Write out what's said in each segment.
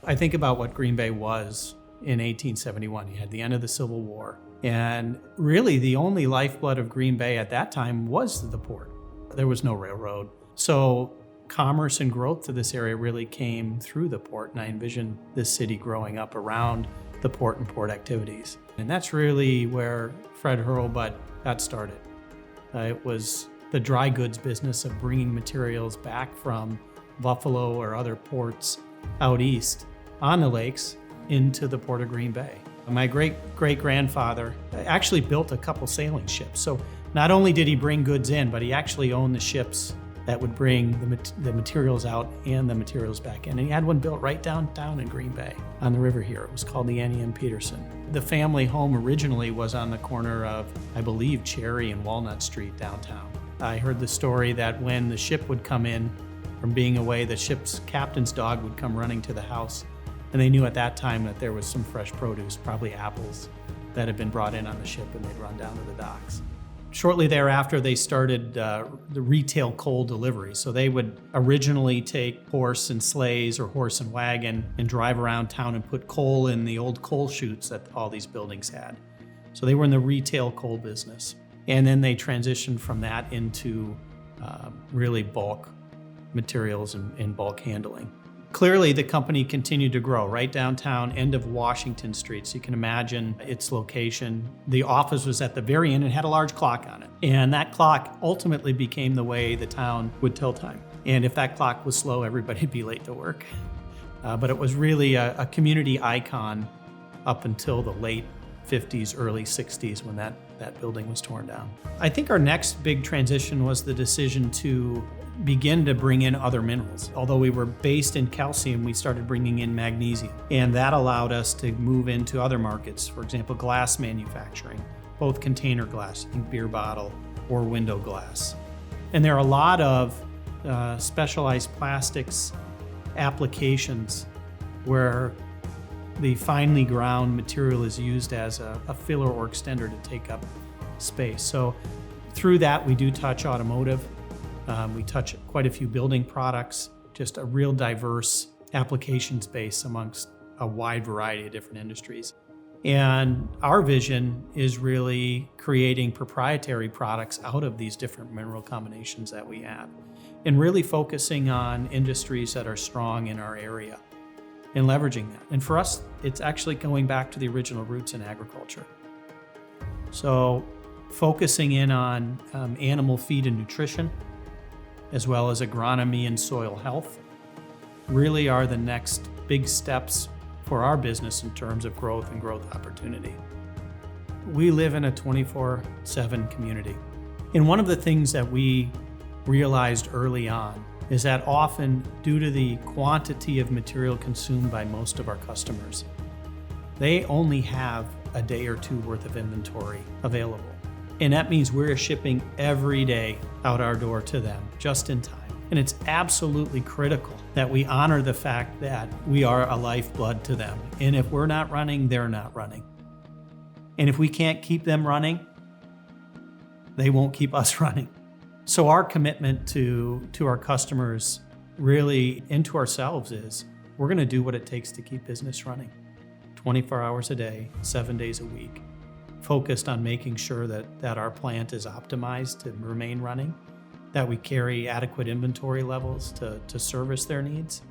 I think about what Green Bay was in 1871. You had the end of the Civil War. And really the only lifeblood of Green Bay at that time was the port. There was no railroad. So commerce and growth to this area really came through the port. And I envision this city growing up around the port and port activities. And that's really where Fred Hurlbut got started. It was the dry goods business of bringing materials back from Buffalo or other ports out east on the lakes into the port of Green Bay. My great-great-grandfather actually built a couple sailing ships. So not only did he bring goods in, but he actually owned the ships that would bring the materials out and the materials back in. And he had one built right downtown in Green Bay on the river here. It was called the Annie M. Peterson. The family home originally was on the corner of, I believe, Cherry and Walnut Street downtown. I heard the story that when the ship would come in from being away, the ship's captain's dog would come running to the house. And they knew at that time that there was some fresh produce, probably apples, that had been brought in on the ship, and they'd run down to the docks. Shortly thereafter, they started the retail coal delivery. So they would originally take horse and sleighs or horse and wagon and drive around town and put coal in the old coal chutes that all these buildings had. So they were in the retail coal business. And then they transitioned from that into really bulk materials and bulk handling. Clearly, the company continued to grow right downtown, end of Washington Street. So you can imagine its location. The office was at the very end and had a large clock on it. And that clock ultimately became the way the town would tell time. And if that clock was slow, everybody'd be late to work. But it was really a community icon up until the late 50s, early 60s when that building was torn down. I think our next big transition was the decision to begin to bring in other minerals. Although we were based in calcium, we started bringing in magnesium. And that allowed us to move into other markets. For example, glass manufacturing, both container glass, think beer bottle, or window glass. And there are a lot of specialized plastics applications where the finely ground material is used as a filler or extender to take up space. So through that, we do touch automotive. We touch quite a few building products, just a real diverse application space amongst a wide variety of different industries. And our vision is really creating proprietary products out of these different mineral combinations that we have, and really focusing on industries that are strong in our area and leveraging that. And for us, it's actually going back to the original roots in agriculture. So focusing in on animal feed and nutrition, as well as agronomy and soil health, really are the next big steps for our business in terms of growth and growth opportunity. We live in a 24/7 community. And one of the things that we realized early on is that often, due to the quantity of material consumed by most of our customers, they only have a day or two worth of inventory available. And that means we're shipping every day out our door to them, just in time. And it's absolutely critical that we honor the fact that we are a lifeblood to them. And if we're not running, they're not running. And if we can't keep them running, they won't keep us running. So our commitment to our customers, really, and to ourselves, is we're going to do what it takes to keep business running 24 hours a day, 7 days a week, focused on making sure that our plant is optimized to remain running, that we carry adequate inventory levels to service their needs,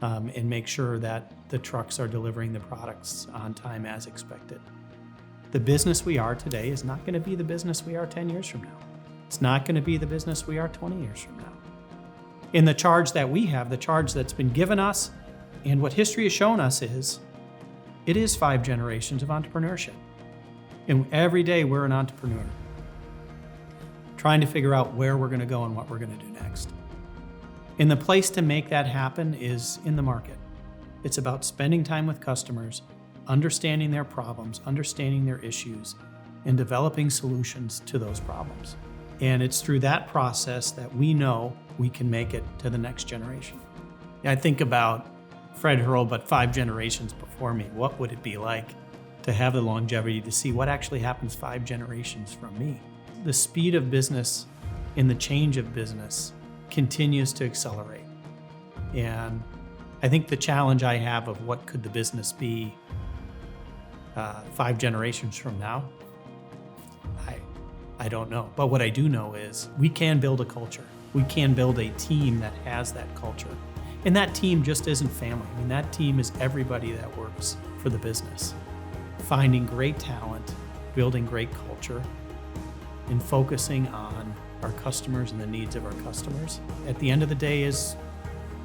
and make sure that the trucks are delivering the products on time as expected. The business we are today is not going to be the business we are 10 years from now. It's not going to be the business we are 20 years from now. In the charge that we have, the charge that's been given us, and what history has shown us is, it is 5 generations of entrepreneurship. And every day we're an entrepreneur, trying to figure out where we're going to go and what we're going to do next. And the place to make that happen is in the market. It's about spending time with customers, understanding their problems, understanding their issues, and developing solutions to those problems. And it's through that process that we know we can make it to the next generation. I think about Fred Hurlbut 5 generations before me. What would it be like to have the longevity to see what actually happens 5 generations from me? The speed of business and the change of business continues to accelerate. And I think the challenge I have of what could the business be 5 generations from now, I don't know. But what I do know is we can build a culture. We can build a team that has that culture. And that team just isn't family. I mean, that team is everybody that works for the business. Finding great talent, building great culture, and focusing on our customers and the needs of our customers. At the end of the day is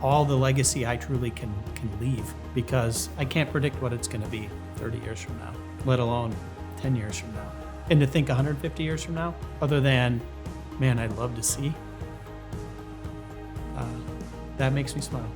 all the legacy I truly can leave, because I can't predict what it's going to be 30 years from now, let alone 10 years from now. And to think 150 years from now, other than, man, I'd love to see, that makes me smile.